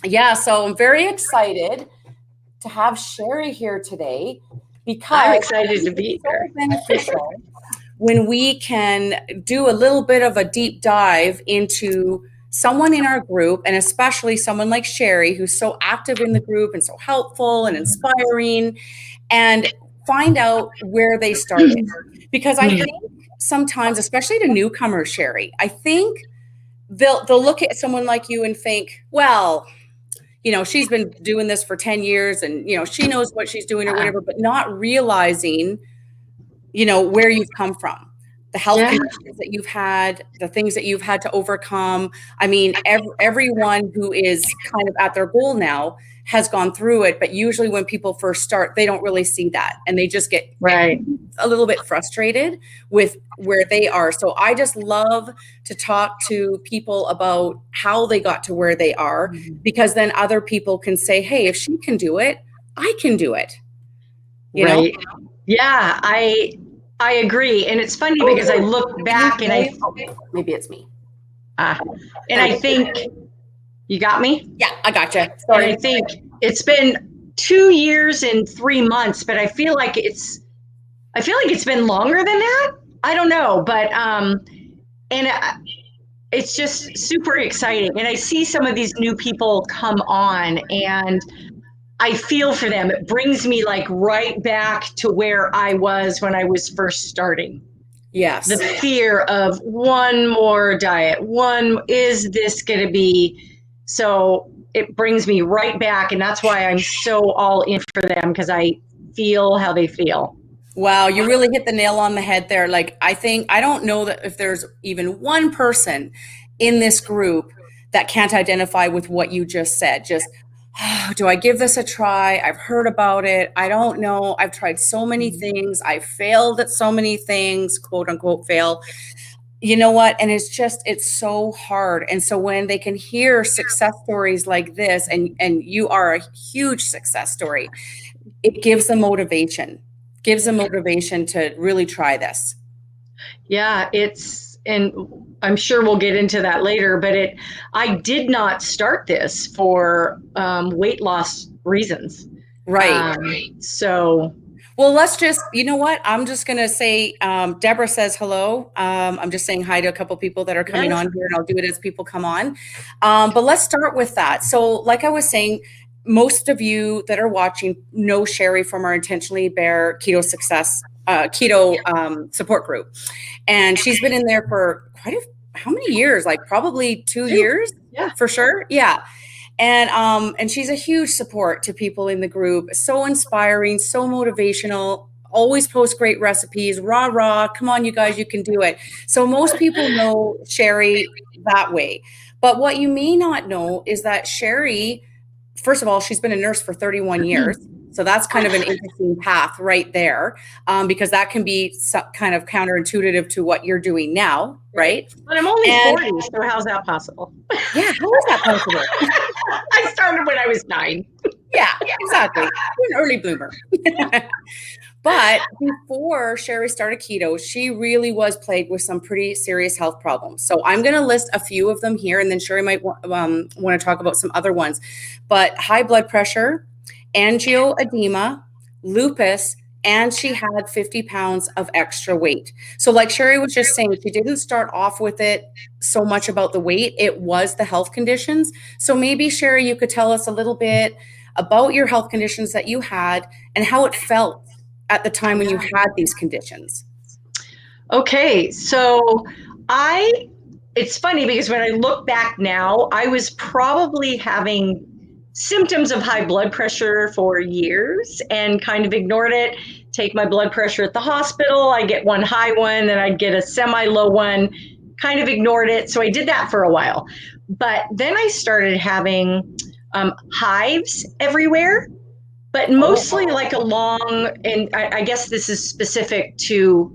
Yeah, so I'm very excited to have Shari here today because I'm excited to be here. It's so beneficial when we can do a little bit of a deep dive into someone in our group, and especially someone like Shari, who's so active in the group and so helpful and inspiring, and find out where they started. Because I think sometimes, especially to newcomers, Shari, I think they'll look at someone like you and think, well, she's been doing this for 10 years and, she knows what she's doing or whatever, but not realizing, where you've come from, the health conditions that you've had, the things that you've had to overcome. I mean, everyone who is kind of at their goal now has gone through it, but usually when people first start, they don't really see that. And they just get a little bit frustrated with where they are. So I just love to talk to people about how they got to where they are, because then other people can say, hey, if she can do it, I can do it. You know? Yeah, I agree. And it's funny because I look back and maybe it's me. And I think, you got me? Yeah, I gotcha. Sorry. And I think it's been 2 years and 3 months, but I feel like it's been longer than that. I don't know, but it's just super exciting. And I see some of these new people come on and I feel for them. It brings me like right back to where I was when I was first starting. Yes. The fear of one more diet. Is this going to be? So it brings me right back. And that's why I'm so all in for them, because I feel how they feel. Wow, you really hit the nail on the head there. Like, I don't know that if there's even one person in this group that can't identify with what you just said. Just, do I give this a try? I've heard about it. I don't know. I've tried so many things. I failed at so many things, quote unquote fail. You know what? And it's so hard. And so when they can hear success stories like this, and you are a huge success story, it gives them motivation. To really try this. Yeah, and I'm sure we'll get into that later, but I did not start this for weight loss reasons. Right. So. Well, let's just, you know what? I'm just going to say, Deborah says hello. I'm just saying hi to a couple people that are coming on here, and I'll do it as people come on. But let's start with that. So like I was saying, most of you that are watching know Shari from our Intentionally Bare Keto support group. And she's been in there for how many years? Like probably 2 years? Yeah. For sure. Yeah. And she's a huge support to people in the group. So inspiring, so motivational, always post great recipes, rah, come on, you guys, you can do it. So most people know Shari that way. But what you may not know is that Shari, first of all, she's been a nurse for 31 years. So that's kind of an interesting path right there, because that can be kind of counterintuitive to what you're doing now, right? But I'm only 40, so how's that possible? Yeah, how is that possible? I started when I was 9. Yeah, exactly. You're an early bloomer. But before Shari started keto, she really was plagued with some pretty serious health problems. So I'm going to list a few of them here, and then Shari might want to talk about some other ones. But high blood pressure, angioedema, lupus, and she had 50 pounds of extra weight. So like Shari was just saying, she didn't start off with it so much about the weight. It was the health conditions. So maybe, Shari, you could tell us a little bit about your health conditions that you had and how it felt at the time when you had these conditions. Okay, so it's funny because when I look back now, I was probably having symptoms of high blood pressure for years and kind of ignored it. Take my blood pressure at the hospital, I get one high one, then I'd get a semi-low one, kind of ignored it. So I did that for a while. But then I started having hives everywhere, but mostly like along, and I guess this is specific to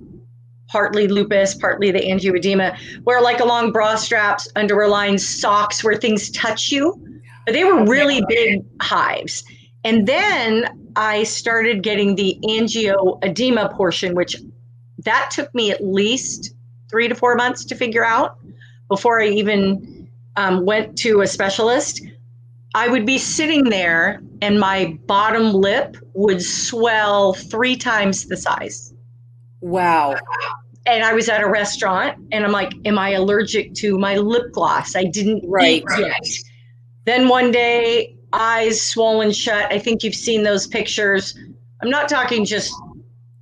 partly lupus, partly the angioedema, where like along bra straps, underwear lines, socks, where things touch you. But they were really big hives. And then I started getting the angioedema portion, which that took me at least 3 to 4 months to figure out before I even went to a specialist. I would be sitting there and my bottom lip would swell 3 times the size. Wow. And I was at a restaurant and I'm like, am I allergic to my lip gloss? I didn't eat yet. Then one day, eyes swollen shut. I think you've seen those pictures. I'm not talking just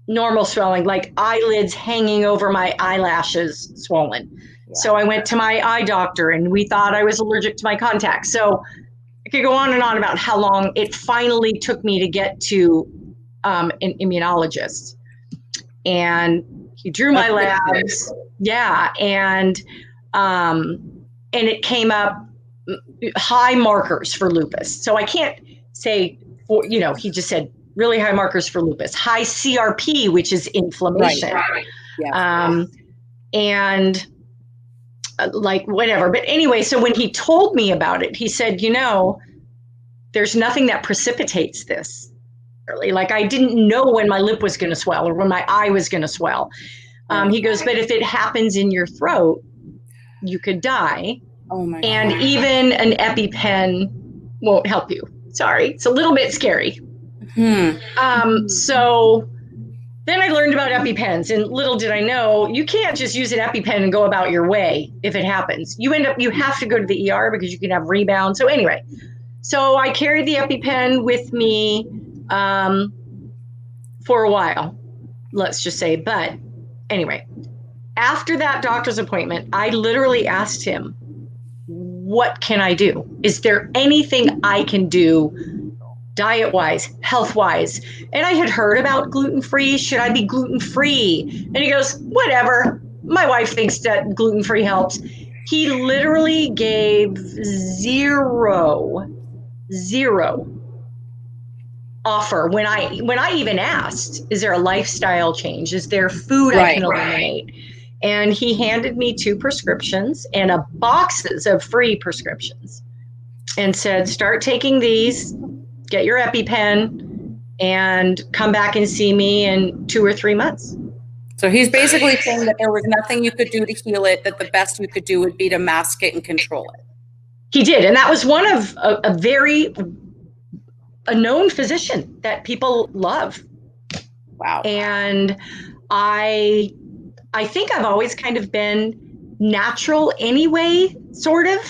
normal swelling, like eyelids hanging over my eyelashes swollen. Yeah. So I went to my eye doctor and we thought I was allergic to my contacts. So I could go on and on about how long it finally took me to get to an immunologist. And he drew my labs. Yeah. And it came up high markers for lupus. So I can't say, he just said really high markers for lupus, high CRP, which is inflammation. Right. Yeah. And like whatever. But anyway, so when he told me about it, he said, there's nothing that precipitates this. Like I didn't know when my lip was going to swell or when my eye was going to swell. He goes, but if it happens in your throat, you could die. Oh my God. And even an EpiPen won't help you. Sorry, it's a little bit scary. So then I learned about EpiPens, and little did I know, you can't just use an EpiPen and go about your way if it happens. You have to go to the ER because you can have rebound. So anyway, so I carried the EpiPen with me for a while, let's just say. But anyway, after that doctor's appointment, I literally asked him, what can I do? Is there anything I can do diet-wise, health-wise? And I had heard about gluten-free. Should I be gluten-free? And he goes, whatever. My wife thinks that gluten-free helps. He literally gave zero offer when I even asked, is there a lifestyle change? Is there food I can eliminate? And he handed me 2 prescriptions and boxes of free prescriptions and said, start taking these, get your EpiPen, and come back and see me in 2 or 3 months. So he's basically saying that there was nothing you could do to heal it, that the best you could do would be to mask it and control it. He did. And that was one of a known physician that people love. Wow. And I think I've always kind of been natural anyway, sort of,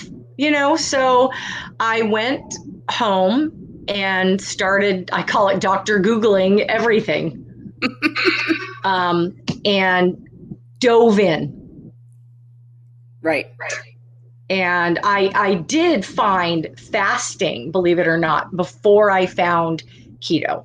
so I went home and started, I call it Dr. Googling everything, and dove in. Right. And I did find fasting, believe it or not, before I found keto.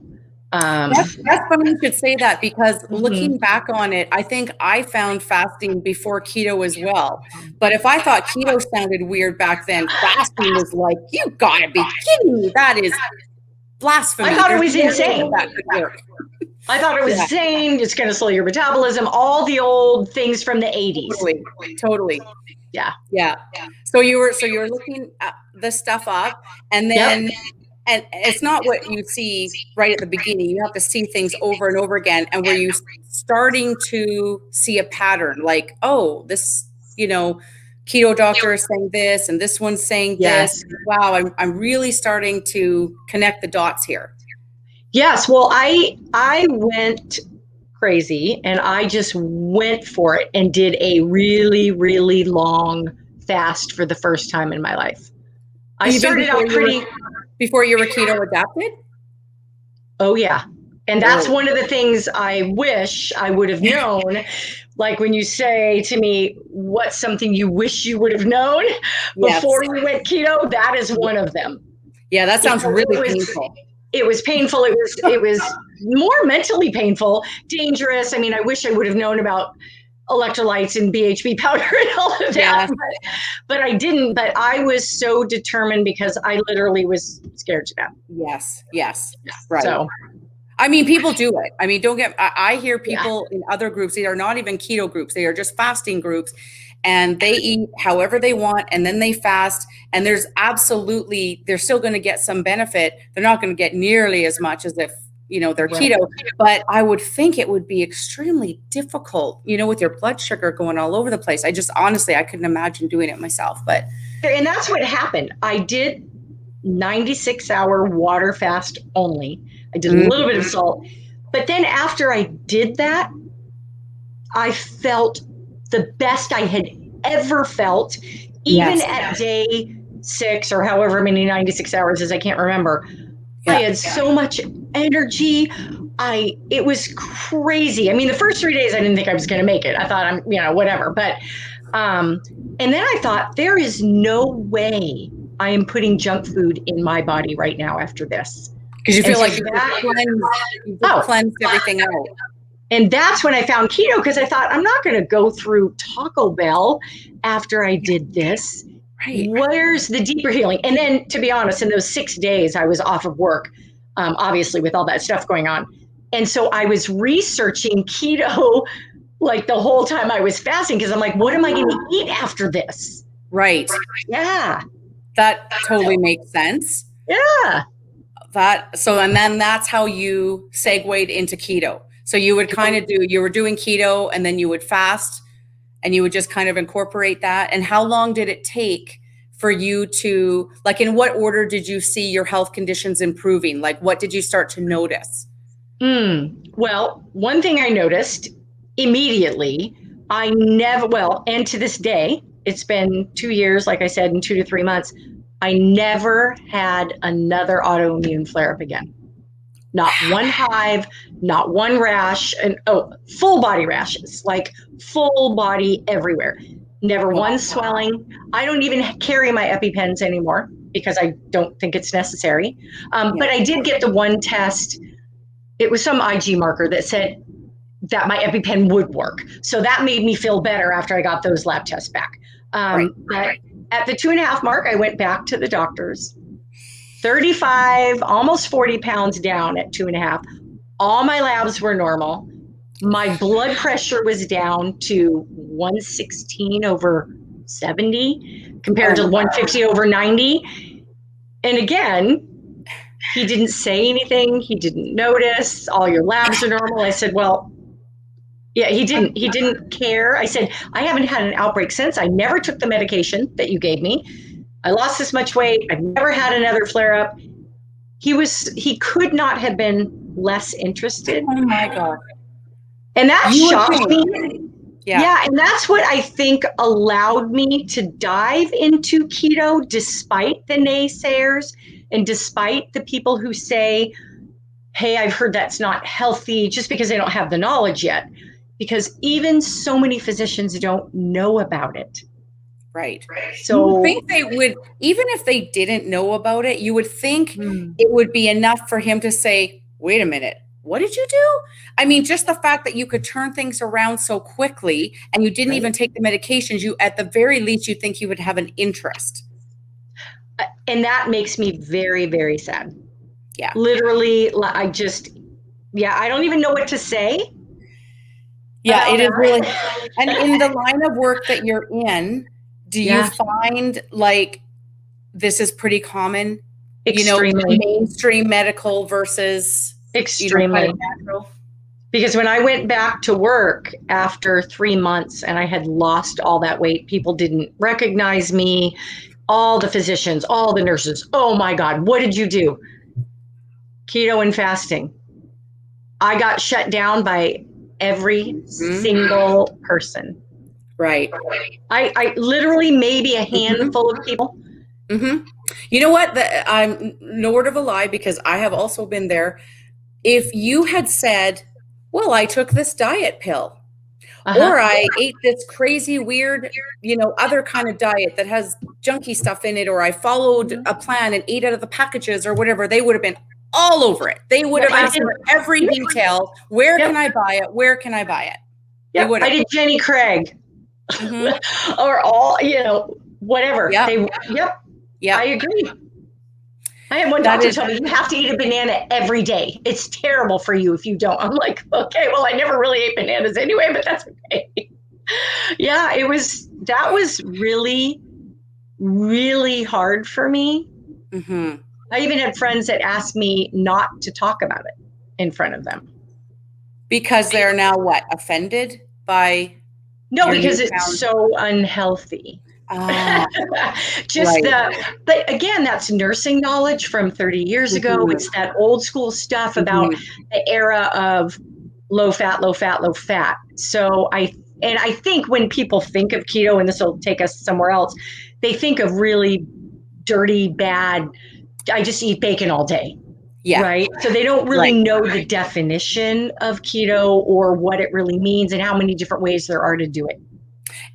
That's funny you should say that, because looking back on it, I think I found fasting before keto as well. But if I thought keto sounded weird back then, fasting was like, you gotta be kidding me. That is blasphemy. I thought it was insane. I thought it was insane. It's going to slow your metabolism. All the old things from the 80s. Totally. Yeah. So you were looking at the stuff up, and then and it's not what you see right at the beginning. You have to see things over and over again. And were you starting to see a pattern, like, oh, this, keto doctor is saying this, and this one's saying this. Wow, I'm really starting to connect the dots here. Yes. Well, I went crazy and I just went for it and did a really, really long fast for the first time in my life. I started out before you were keto adapted? Oh, yeah. And that's one of the things I wish I would have known. Like when you say to me, what's something you wish you would have known before you went keto? That is one of them. Yeah, that sounds really painful. It was painful. It was more mentally painful, dangerous. I mean, I wish I would have known about electrolytes and BHB powder and all of that. Yes. But I didn't. But I was so determined because I literally was scared to death. Yes. Right. So, I mean, people do it. I mean, I hear yeah. people in other groups, they are not even keto groups. They are just fasting groups, and they eat however they want, and then they fast. And they're still going to get some benefit. They're not going to get nearly as much as if, they're Right. keto, but I would think it would be extremely difficult, with your blood sugar going all over the place. Honestly, I couldn't imagine doing it myself, but. And that's what happened. I did 96-hour water fast only. I did a little bit of salt. But then after I did that, I felt the best I had ever felt, even at day 6 or however many 96 hours is, I can't remember. Yeah. I had so much energy. It was crazy. I mean, the first 3 days, I didn't think I was going to make it. I thought whatever. But, and then I thought, there is no way I am putting junk food in my body right now after this. Because you feel like you've cleansed everything out. And that's when I found keto, because I thought, I'm not going to go through Taco Bell after I did this. Right. Where's the deeper healing? And then, to be honest, in those 6 days, I was off of work, obviously, with all that stuff going on. And so I was researching keto like the whole time I was fasting, because I'm like, what am I going to eat after this? Right. Yeah. That totally makes sense. Yeah. And then that's how you segued into keto. So you would you were doing keto, and then you would fast, and you would just kind of incorporate that. And how long did it take for you to, like, in what order did you see your health conditions improving? Like, what did you start to notice? Well, one thing I noticed immediately, and to this day, it's been 2 years, like I said, in 2 to 3 months, I never had another autoimmune flare-up again. Not one hive, not one rash, and full body rashes, like full body everywhere. Never one swelling. I don't even carry my EpiPens anymore because I don't think it's necessary. But I did get the one test. It was some IG marker that said that my EpiPen would work. So that made me feel better after I got those lab tests back. But at the 2.5 mark, I went back to the doctors. 35, almost 40 pounds down at 2.5. All my labs were normal. My blood pressure was down to 116 over 70 compared to 150 over 90. And again, he didn't say anything. He didn't notice. All your labs are normal. I said, well, yeah, he didn't care. I said, I haven't had an outbreak since. I never took the medication that you gave me. I lost this much weight. I've never had another flare-up. He could not have been less interested. Oh my God. And that shocked me. Yeah. And that's what I think allowed me to dive into keto despite the naysayers and despite the people who say, hey, I've heard that's not healthy, just because they don't have the knowledge yet. Because even so many physicians don't know about it. Right. So you think they would, even if they didn't know about it, you would think it would be enough for him to say, wait a minute, what did you do? I mean, just the fact that you could turn things around so quickly and you didn't even take the medications, you, at the very least, you think you would have an interest. And that makes me very, very sad. Yeah. Literally, I don't even know what to say. Yeah, it is really. And in the line of work that you're in, do you find like this is pretty common? Extremely. Mainstream medical versus extremely natural? Because when I went back to work after 3 months and I had lost all that weight, people didn't recognize me. All the physicians, all the nurses, oh my God, what did you do? Keto and fasting. I got shut down by every single person. Right. I literally maybe a handful of people. You know what? I'm no word of a lie, because I have also been there. If you had said, well, I took this diet pill, or I ate this crazy weird, other kind of diet that has junky stuff in it, or I followed a plan and ate out of the packages or whatever, they would have been all over it. They would have asked for every detail. Where can I buy it? Where can I buy it? They Yep. would I have. did Jenny Craig or all, whatever. Yep. Yep. I Yep. agree. I had one That doctor is, tell me you have to eat a banana every day. It's terrible for you if you don't. I'm like, okay, well, I never really ate bananas anyway, but that's okay. Yeah, that was really, really hard for me. mhm. I even had friends that asked me not to talk about it in front of them. Because they're now what? Offended by No, your because it's newfound. so unhealthy. Ah, Just right. but again, that's nursing knowledge from 30 years ago. Mhm, It's that old school stuff about mhm. the era of low fat, low fat, low fat. I think when people think of keto, and this will take us somewhere else, they think of really dirty, bad, I just eat bacon all day. Yeah, Right. So they don't really right. know the definition of keto or what it really means and how many different ways there are to do it.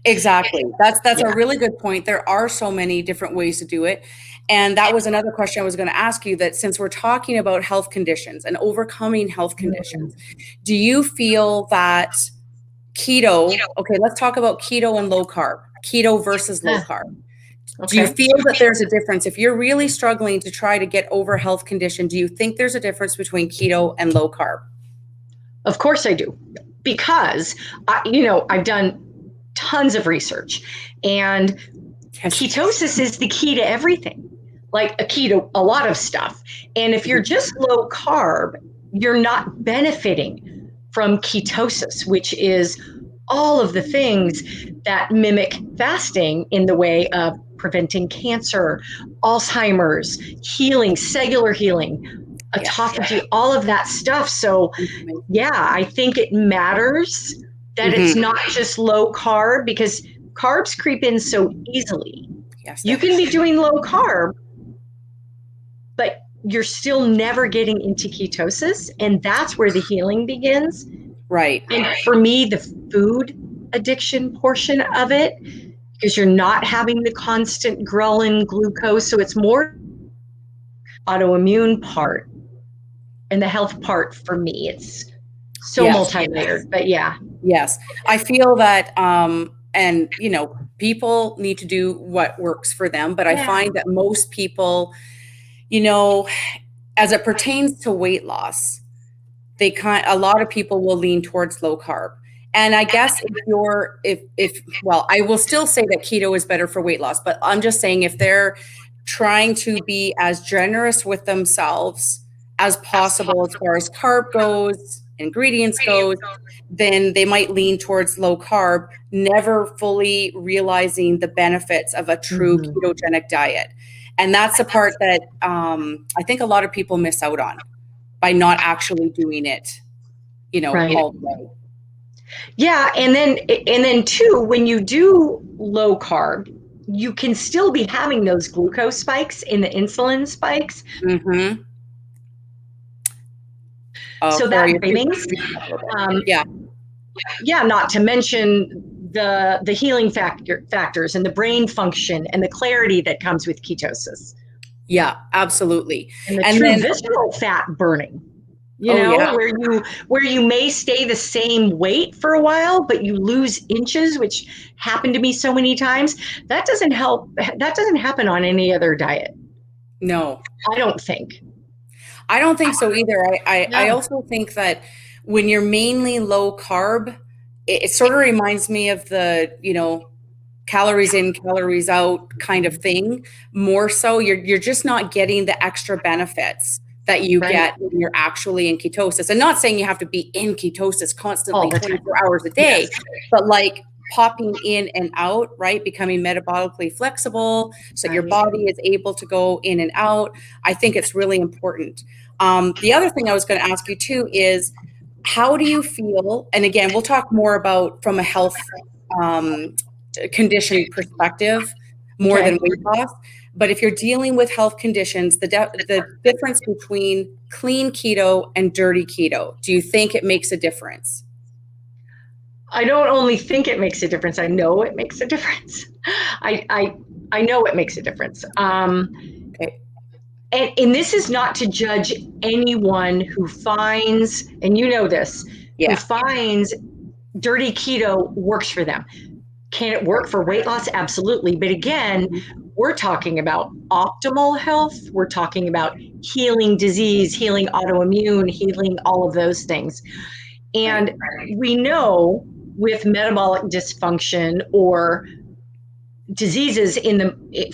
Exactly. That's a Yeah. really good point. There are so many different ways to do it. And that was another question I was going to ask you, that since we're talking about health conditions and overcoming health conditions, do you feel that keto, okay, let's talk about keto and low carb, keto versus low carb. Do you Okay. feel that there's a difference? If you're really struggling to try to get over health condition, do you think there's a difference between keto and low carb? Of course I do. Because I've done tons of research, and Yes. ketosis is the key to everything. Like a lot of stuff. And if you're just low carb, you're not benefiting from ketosis, which is all of the things that mimic fasting in the way of preventing cancer, Alzheimer's, healing, cellular healing, Yeah. autophagy, all of that stuff. So, yeah, I think it matters that it's Mhm. not just low carb, because carbs creep in so easily. Yes, You can be doing low carb, but you're still never getting into ketosis. And that's where the healing begins. right. And for me, the food addiction portion of it, because you're not having the constant ghrelin glucose. So it's more autoimmune part and the health part for me. It's so Yes. multi-layered, but yeah. Yes. I feel that, and people need to do what works for them, but I Yeah. find that most people, you know, as it pertains to weight loss, a lot of people will lean towards low carb. And I guess if well, I will still say that keto is better for weight loss, but I'm just saying if they're trying to be as generous with themselves as possible as far as carb goes, ingredients goes, then they might lean towards low carb, never fully realizing the benefits of a true Mhm. ketogenic diet. And that's the part that I think a lot of people miss out on by not actually doing it, Right. all the way. Yeah, and then too, when you do low carb, you can still be having those glucose spikes in the insulin spikes. Mm-hmm. Oh, So Cora, that you're breaking brings, up a little bit. um, Yeah. yeah, not to mention the healing factors and the brain function and the clarity that comes with ketosis Yeah, absolutely. and the And true then, visceral fat burning. oh yeah, Where you may stay the same weight for a while, but you lose inches, which happened to me so many times. That doesn't help. That doesn't happen on any other diet. no, I don't think. I don't think so either. I Yeah. also think that when you're mainly low carb, it sort of reminds me of the, calories in, calories out kind of thing. More so, you're just not getting the extra benefits that you Right. get when you're actually in ketosis. And not saying you have to be in ketosis All constantly the time. 24 hours a day, but like popping in and out, right? Becoming metabolically flexible so that your Right. body is able to go in and out. I think it's really important. The other thing I was going to ask you too is, how do you feel? And again, we'll talk more about from a health um, condition perspective more Okay. than weight loss. But if you're dealing with health conditions, the difference between clean keto and dirty keto, do you think it makes a difference? I don't only think it makes a difference. I know it makes a difference. I I, I know it makes a difference. Okay. And this is not to judge anyone who finds, and you know this, who Yeah. finds dirty keto works for them. Can it work for weight loss? Absolutely. But again, we're talking about optimal health. We're talking about healing disease, healing autoimmune, healing all of those things. And we know with metabolic dysfunction or diseases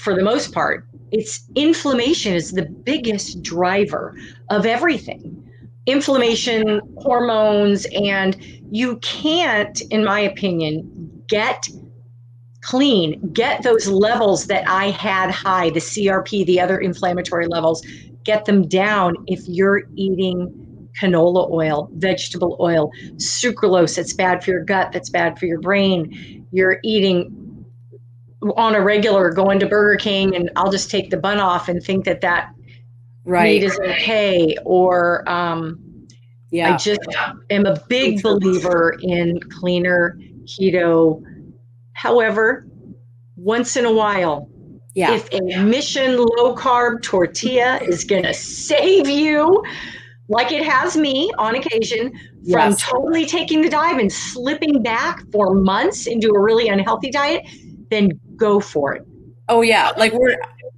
for the most part, it's inflammation is the biggest driver of everything. Inflammation, hormones, and you can't, in my opinion, get clean, get those levels that I had high, the CRP, the other inflammatory levels, get them down if you're eating canola oil, vegetable oil, sucralose that's bad for your gut, that's bad for your brain. You're eating on a regular, going to Burger King and I'll just take the bun off and think that meat is okay. Or I just am a big believer in cleaner keto. However, once in a while, if a Mission low carb tortilla is going to save you, like it has me on occasion, from totally taking the dive and slipping back for months into a really unhealthy diet, then go for it. Oh yeah. Like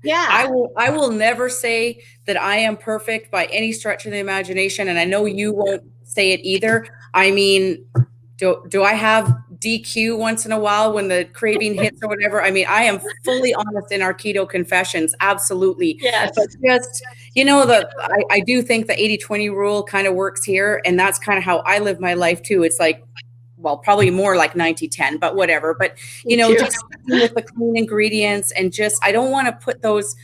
I will never say that I am perfect by any stretch of the imagination. And I know you won't say it either. I mean, do I have DQ once in a while when the craving hits or whatever? I mean, I am fully honest in our keto confessions. Absolutely. Yes. But just, I do think the 80-20 rule kind of works here. And that's kind of how I live my life too. It's like, well, probably more like 90-10, but whatever. But, just with the clean ingredients and I don't want to put those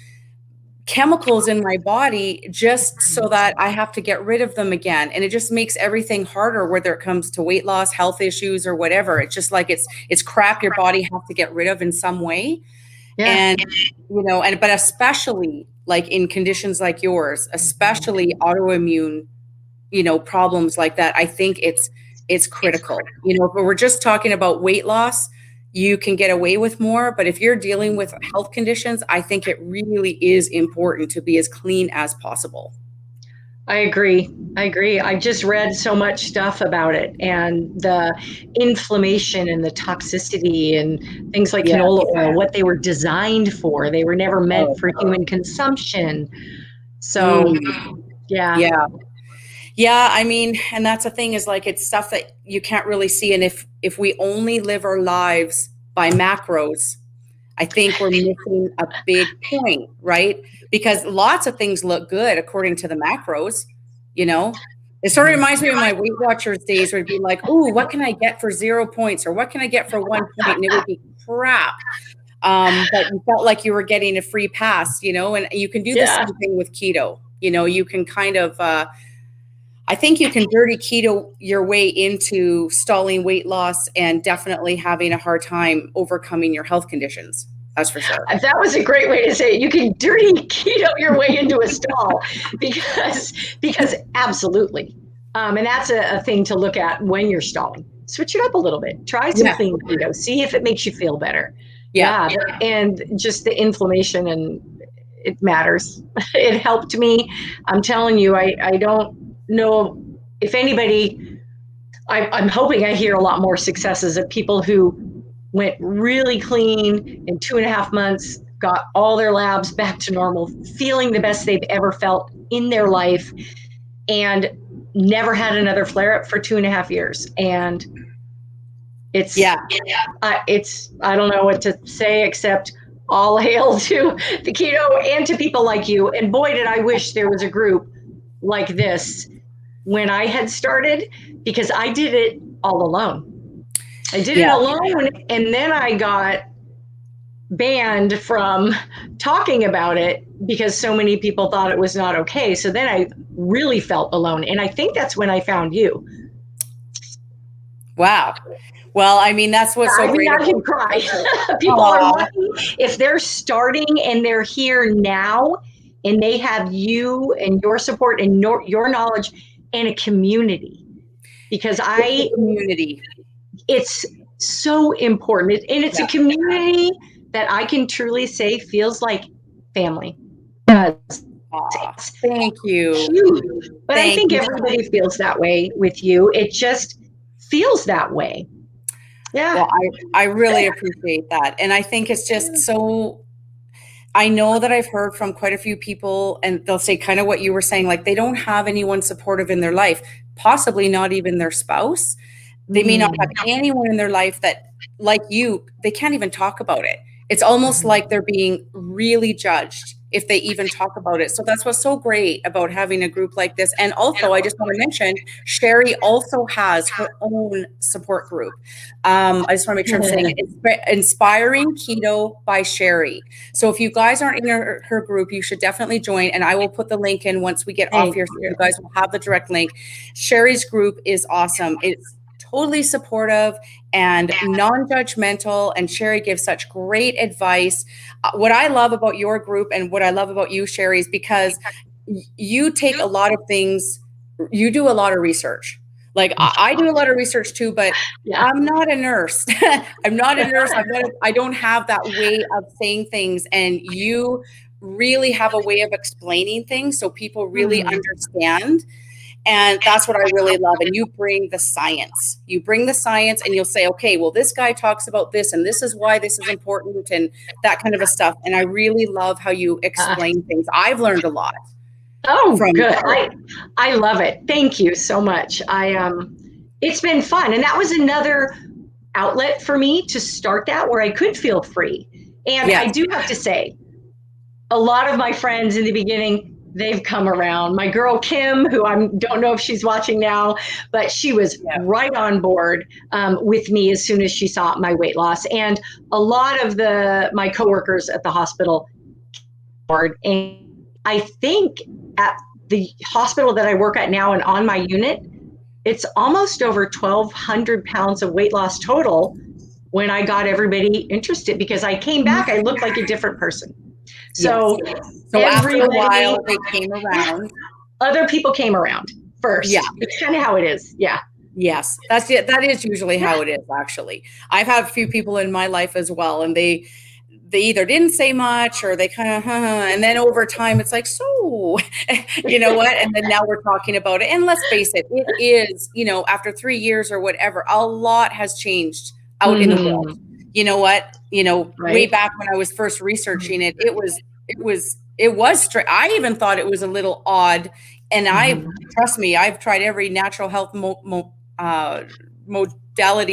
chemicals in my body just so that I have to get rid of them again. And it just makes everything harder, whether it comes to weight loss, health issues, or whatever. It's just like, it's crap your body has to get rid of in some way. Yeah. And, but especially like in conditions like yours, especially autoimmune, problems like that, I think it's critical. If we're just talking about weight loss, you can get away with more. But if you're dealing with health conditions, I think it really is important to be as clean as possible. I agree. I just read so much stuff about it and the inflammation and the toxicity and things like canola oil, what they were designed for. They were never meant for human consumption. So, yeah. I mean, and that's the thing is like, it's stuff that you can't really see. And if we only live our lives by macros, I think we're missing a big point, right? Because lots of things look good according to the macros, It sort of reminds me of my Weight Watchers days where it'd be like, ooh, what can I get for 0 points? Or what can I get for 1 point? And it would be crap. But you felt like you were getting a free pass, and you can do the same thing with keto. You can kind of, I think you can dirty keto your way into stalling weight loss and definitely having a hard time overcoming your health conditions. That's for sure. That was a great way to say it. You can dirty keto your way into a stall because absolutely. And that's a thing to look at when you're stalling. Switch it up a little bit. Try some clean keto. See if it makes you feel better. Yeah. And just the inflammation, and it matters. It helped me. I'm telling you, I don't know if anybody, I'm hoping I hear a lot more successes of people who went really clean in 2.5 months, got all their labs back to normal, feeling the best they've ever felt in their life, and never had another flare up for 2.5 years. And it's, I don't know what to say except all hail to the keto and to people like you. And boy, did I wish there was a group like this when I had started, because I did it all alone. I did it alone, and then I got banned from talking about it because so many people thought it was not okay. So then I really felt alone, and I think that's when I found you. Wow. Well, I mean, that's what's so great. I can cry. People are lucky if they're starting and they're here now, and they have you and your support and your knowledge and a community. Because it's so important. And it's a community that I can truly say feels like family. Thank you. Huge. But I think everybody feels that way with you. It just feels that way. Yeah. Well, I really appreciate that. And I think it's just so, I know that I've heard from quite a few people, and they'll say kind of what you were saying, like they don't have anyone supportive in their life, possibly not even their spouse. They may not have anyone in their life that, like you, they can't even talk about it. It's almost like they're being really judged if they even talk about it. So that's what's so great about having a group like this. And also, I just want to mention, Shari also has her own support group. I just want to make sure I'm saying it. Inspiring Keto by Shari. So if you guys aren't in her group, you should definitely join. And I will put the link in once we get off here, so you guys will have the direct link. Shari's group is awesome. It's totally supportive and non-judgmental, and Shari gives such great advice. What I love about your group and what I love about you, Shari, is because you take a lot of things, you do a lot of research. Like I do a lot of research too, but I'm not a nurse. I'm not a nurse. I don't have that way of saying things, and you really have a way of explaining things so people really understand. And that's what I really love. And you bring the science. You bring the science and you'll say, okay, well, this guy talks about this and this is why this is important and that kind of a stuff. And I really love how you explain things. I've learned a lot. Oh, good. I love it. Thank you so much. It's been fun. And that was another outlet for me to start that, where I could feel free. And I do have to say, a lot of my friends in the beginning, they've come around. My girl, Kim, who I don't know if she's watching now, but she was right on board with me as soon as she saw my weight loss. And a lot of my coworkers at the hospital, and I think at the hospital that I work at now and on my unit, it's almost over 1,200 pounds of weight loss total when I got everybody interested, because I came back, I looked like a different person. So after a while, they came around. Other people came around first. Yeah, it's kind of how it is. Yeah. Yes, that's it. That is usually how it is. Actually, I've had a few people in my life as well, and they either didn't say much or they kind of, and then over time, it's like, so, you know what? And then now we're talking about it. And let's face it, it is, after 3 years or whatever, a lot has changed out in the world. You know what? Way back when I was first researching it, it was straight. I even thought it was a little odd. And trust me, I've tried every natural health modality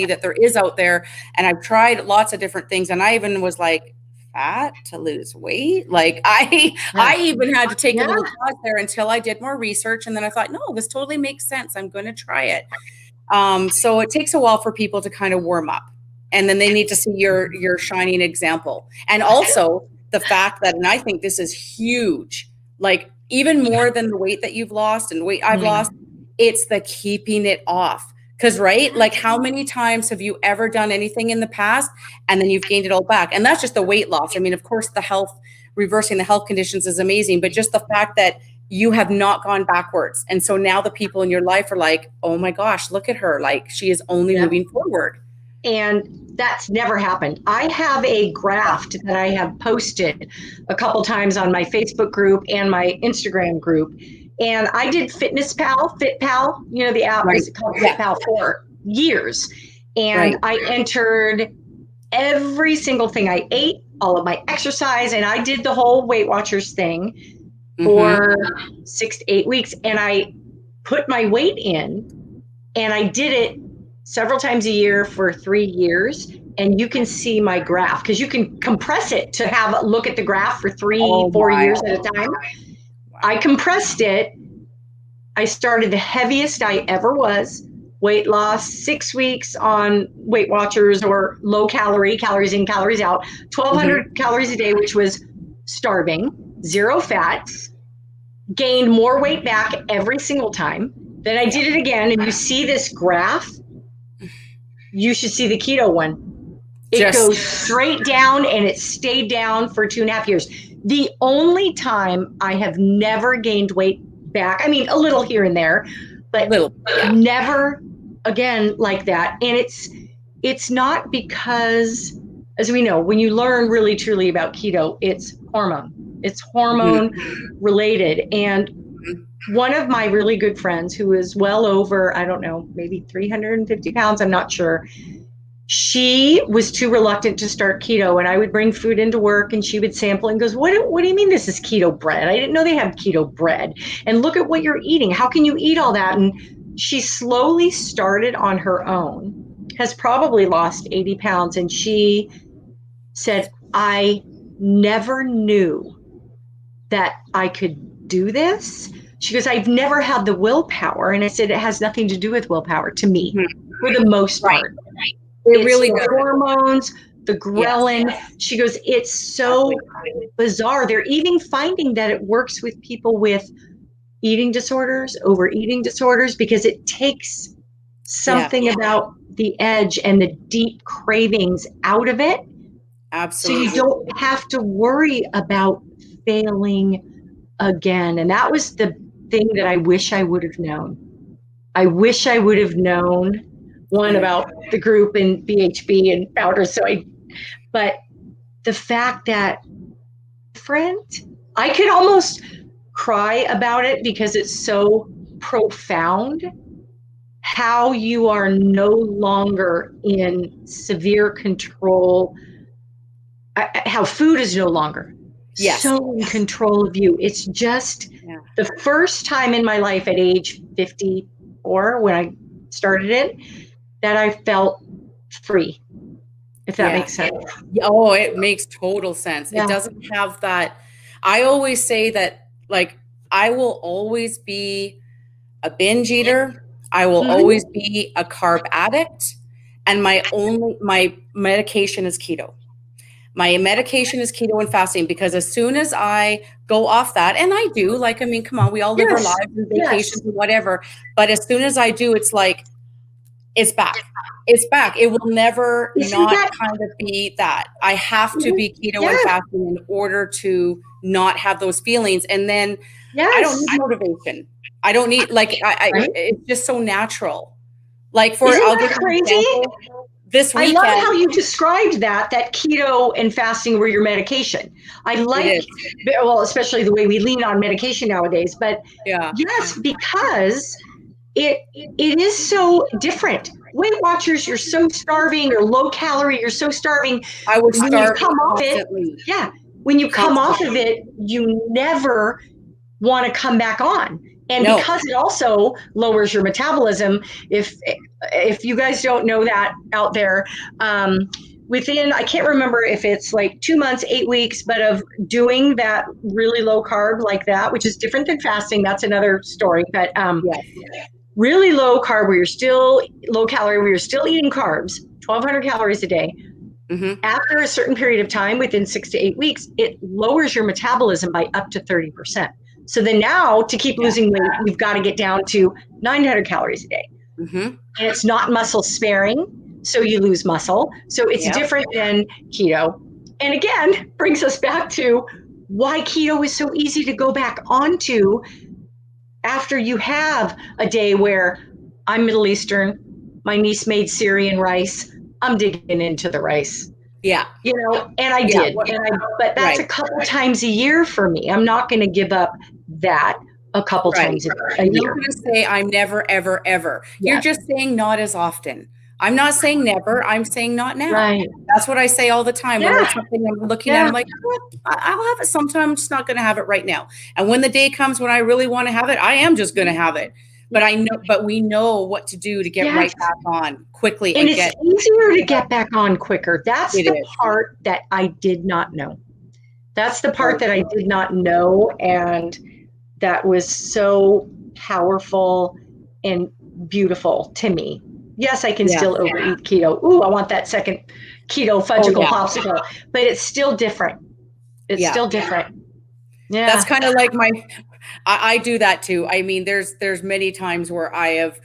that there is out there. And I've tried lots of different things. And I even was like, fat to lose weight. Like I even had to take a little pause there until I did more research. And then I thought, no, this totally makes sense. I'm going to try it. So it takes a while for people to kind of warm up. And then they need to see your shining example. And also the fact that, and I think this is huge, like even more than the weight that you've lost and weight I've lost, it's the keeping it off. Because, right, like how many times have you ever done anything in the past and then you've gained it all back? And that's just the weight loss. I mean, of course, reversing the health conditions is amazing, but just the fact that you have not gone backwards. And so now the people in your life are like, oh my gosh, look at her. Like she is only moving forward. And that's never happened. I have a graph that I have posted a couple times on my Facebook group and my Instagram group. And I did FitnessPal, the app is called FitPal for years. And I entered every single thing I ate, all of my exercise, and I did the whole Weight Watchers thing for 6 to 8 weeks. And I put my weight in, and I did it several times a year for 3 years. And you can see my graph because you can compress it to have a look at the graph for 4 years at a time. I compressed it. I started the heaviest I ever was, weight loss, 6 weeks on Weight Watchers or low calorie, calories in, calories out, 1,200 calories a day, which was starving, 0 fats, gained more weight back every single time. Then I did it again, and you see this graph. You should see the keto one. It goes straight down, and it stayed down for 2.5 years. The only time I have never gained weight back, I mean, a little here and there, but never again like that. And it's not because, as we know, when you learn really truly about keto, it's hormone. It's hormone related. And one of my really good friends who is well over, I don't know, maybe 350 pounds, I'm not sure. She was too reluctant to start keto, and I would bring food into work and she would sample and goes, what do you mean this is keto bread? I didn't know they have keto bread. And look at what you're eating. How can you eat all that? And she slowly started on her own, has probably lost 80 pounds. And she said, I never knew that I could do this. She goes, I've never had the willpower. And I said, it has nothing to do with willpower to me, for the most part. It really does. Hormones, the ghrelin. Yes. She goes, it's so bizarre. They're even finding that it works with people with eating disorders, overeating disorders, because it takes something about the edge and the deep cravings out of it. Absolutely. So you don't have to worry about failing again. And that was the thing that I wish I would have known. I wish I would have known about the group and BHB and powder soy, but the fact that I could almost cry about it because it's so profound how you are no longer in severe control, how food is no longer so in control of you. It's just the first time in my life at age 54 when I started it that I felt free, if that makes sense. Oh, it makes total sense. It doesn't have that. I always say that, like, I will always be a binge eater. I will always be a carb addict. And my medication is keto. My medication is keto and fasting, because as soon as I go off that, and I do, like, I mean, come on, we all live our lives and vacations and whatever. But as soon as I do, it's like, it's back. It's back. It will never kind of be that. I have to be keto and fasting in order to not have those feelings. And then I don't need motivation. I don't need, like, it's just so natural. Like, for, I'll give you an example. This weekend, I love how you described that keto and fasting were your medication. I like, well, especially the way we lean on medication nowadays, but yes, because it is so different. Weight Watchers, you're so starving, or low calorie, you're so starving. I would starve constantly. When you come off of it, you never want to come back on. And because it also lowers your metabolism, if you guys don't know that out there, within, I can't remember if it's like 2 months, 8 weeks, but of doing that really low carb like that, which is different than fasting, that's another story. But really low carb, where you're still low calorie, where you're still eating carbs, 1,200 calories a day. After a certain period of time, within 6 to 8 weeks, it lowers your metabolism by up to 30%. So then now, to keep losing weight, you've got to get down to 900 calories a day. And it's not muscle sparing, so you lose muscle. So it's different than keto. And again, brings us back to why keto is so easy to go back onto after you have a day where I'm Middle Eastern, my niece made Syrian rice, I'm digging into the rice. And I did. But that's a couple times a year for me. I'm not going to give up that a couple times a year. You're not going to say I'm never, ever, ever. You're just saying not as often. I'm not saying never. I'm saying not now. That's what I say all the time. When it's something I'm looking at, I'm like, I'll have it sometime. I'm just not going to have it right now. And when the day comes when I really want to have it, I am just going to have it. But we know what to do to get right back on quickly. And it's easier to get back on quicker. That's the part that I did not know. That's the part that I did not know. And that was so powerful and beautiful to me. Yes, I can still overeat keto. Ooh, I want that second keto fudgicle popsicle. But it's still different. It's still different. Yeah. That's kind of like I do that too. I mean, there's many times where I have,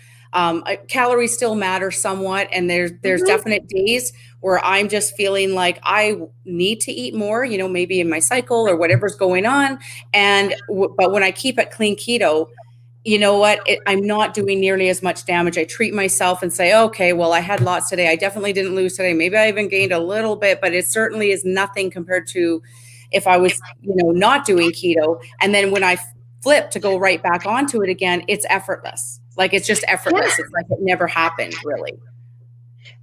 calories still matter somewhat. And there's definite days where I'm just feeling like I need to eat more, maybe in my cycle or whatever's going on. But when I keep it clean keto, you know what? I'm not doing nearly as much damage. I treat myself and say, okay, well, I had lots today. I definitely didn't lose today. Maybe I even gained a little bit, but it certainly is nothing compared to if I was, not doing keto. And then when I flip to go right back onto it again, it's effortless. Like it's just effortless. Yeah. It's like it never happened really.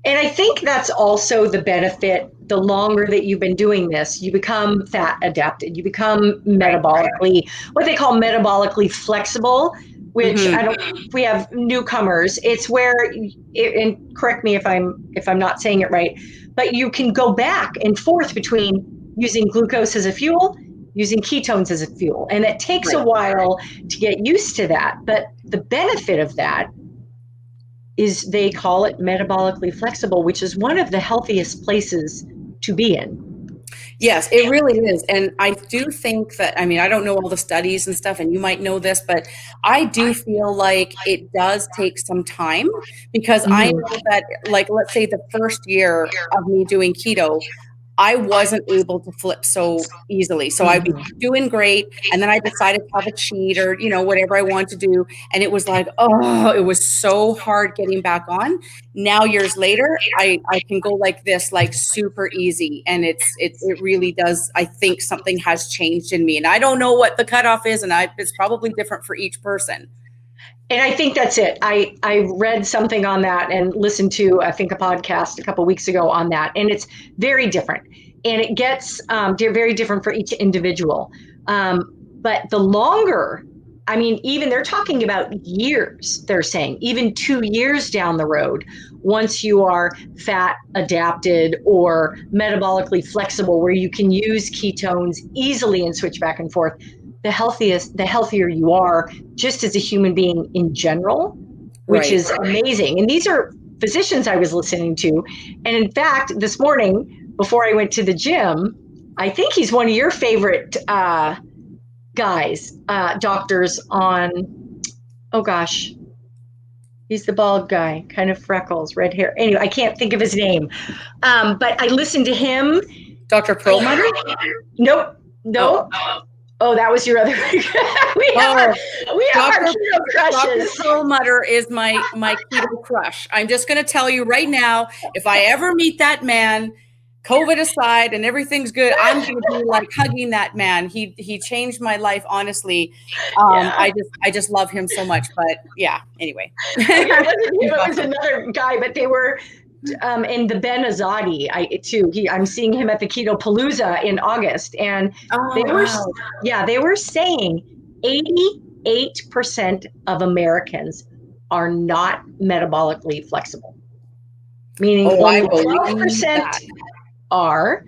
And I think that's also the benefit. The longer that you've been doing this, you become fat adapted. You become metabolically, what they call metabolically flexible, which I don't, if we have newcomers, it's where, and correct me if I'm not saying it right, but you can go back and forth between using glucose as a fuel, using ketones as a fuel. And it takes a while to get used to that. But the benefit of that is they call it metabolically flexible, which is one of the healthiest places to be in. Yes, it really is. And I do think that, I mean, I don't know all the studies and stuff, and you might know this, but I do feel like it does take some time because I know that, like, let's say the first year of me doing keto, I wasn't able to flip so easily. So I'd be doing great. And then I decided to have a cheat or, you know, whatever I wanted to do. And it was like, oh, it was so hard getting back on. Now, years later, I can go like this, like super easy. And it really does. I think something has changed in me. And I don't know what the cutoff is. And it's probably different for each person. And I think that's it. I read something on that and listened to, I think, a podcast a couple of weeks ago on that. And it's very different. And it gets very different for each individual. But the longer, I mean, even they're talking about years, they're saying, even 2 years down the road, once you are fat adapted or metabolically flexible, where you can use ketones easily and switch back and forth, the healthier you are just as a human being in general, which is amazing. And these are physicians I was listening to. And in fact, this morning, before I went to the gym, I think he's one of your favorite guys, doctors on, oh gosh, he's the bald guy, kind of freckles, red hair. Anyway, I can't think of his name. But I listened to him. Dr. Perlmutter? Nope. Oh, that was your other. we have our keto crushes. Dr. Perlmutter is my keto crush. I'm just going to tell you right now, if I ever meet that man, COVID aside and everything's good, I'm going to be like hugging that man. He changed my life, honestly. I just love him so much. But yeah, anyway. It was another guy, but they were. And the Ben Azadi, I'm seeing him at the Keto Palooza in August, and they were saying 88% of Americans are not metabolically flexible, meaning only 12% are,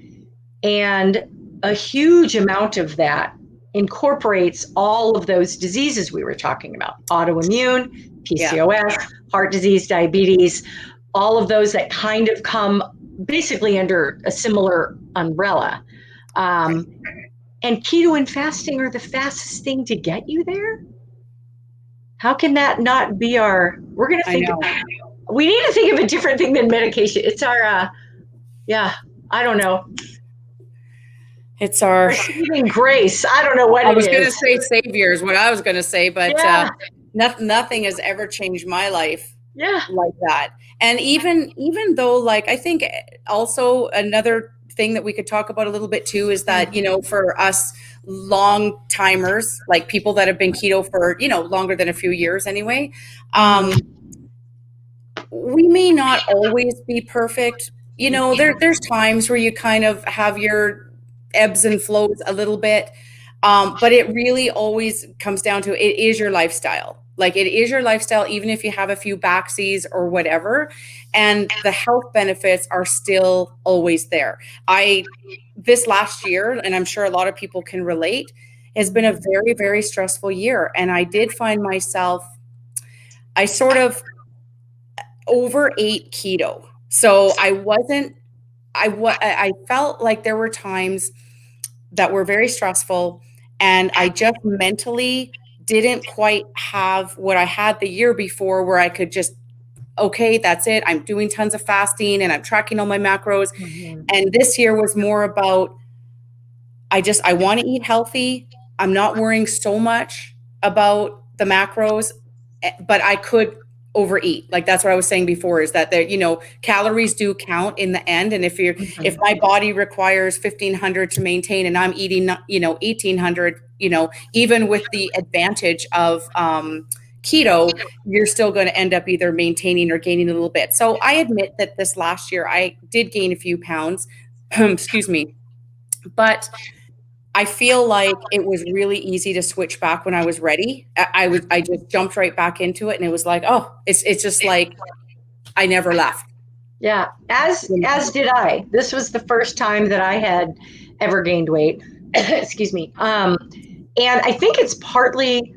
and a huge amount of that incorporates all of those diseases we were talking about: autoimmune, PCOS, heart disease, diabetes. All of those that kind of come basically under a similar umbrella. And keto and fasting are the fastest thing to get you there. How can that not be we're going to think, we need to think of a different thing than medication. It's our, I don't know. It's our saving grace. I don't know what it is. I was going to say savior is what I was going to say, but nothing has ever changed my life like that. And even though, like, I think also another thing that we could talk about a little bit too is that, you know, for us long timers, like people that have been keto for, you know, longer than a few years anyway, we may not always be perfect. You know, there's times where you kind of have your ebbs and flows a little bit. But it really always comes down to, it is your lifestyle. Like it is your lifestyle, even if you have a few backsies or whatever, and the health benefits are still always there. This last year, and I'm sure a lot of people can relate, has been a very, very stressful year. And I did find myself, I sort of overate keto. So I felt like there were times that were very stressful, and I just mentally didn't quite have what I had the year before, where I could just, okay, that's it. I'm doing tons of fasting and I'm tracking all my macros. And this year was more about, I want to eat healthy. I'm not worrying so much about the macros, but I could overeat. Like that's what I was saying before, is that there, calories do count in the end. And if my body requires 1,500 to maintain and I'm eating, 1,800, even with the advantage of, keto, you're still going to end up either maintaining or gaining a little bit. So I admit that this last year I did gain a few pounds, excuse me, but I feel like it was really easy to switch back when I was ready. I just jumped right back into it, and it was like, oh, it's just like I never left. Yeah, as did I. This was the first time that I had ever gained weight. Excuse me. And I think it's partly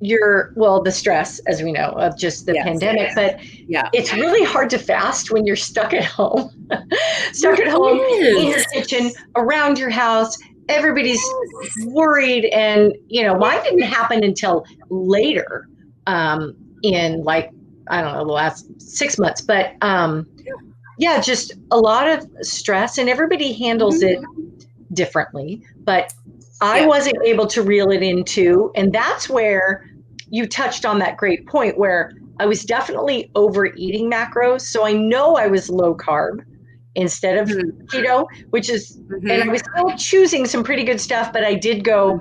the stress, as we know, of just the pandemic, but it's really hard to fast when you're stuck at home, in your kitchen, around your house. Everybody's worried, and mine didn't happen until later, in like, I don't know, the last 6 months, but just a lot of stress, and everybody handles it differently, but I wasn't able to reel it into. And that's where you touched on that great point, where I was definitely overeating macros. So I know I was low carb instead of keto, which is, and I was still choosing some pretty good stuff, but I did go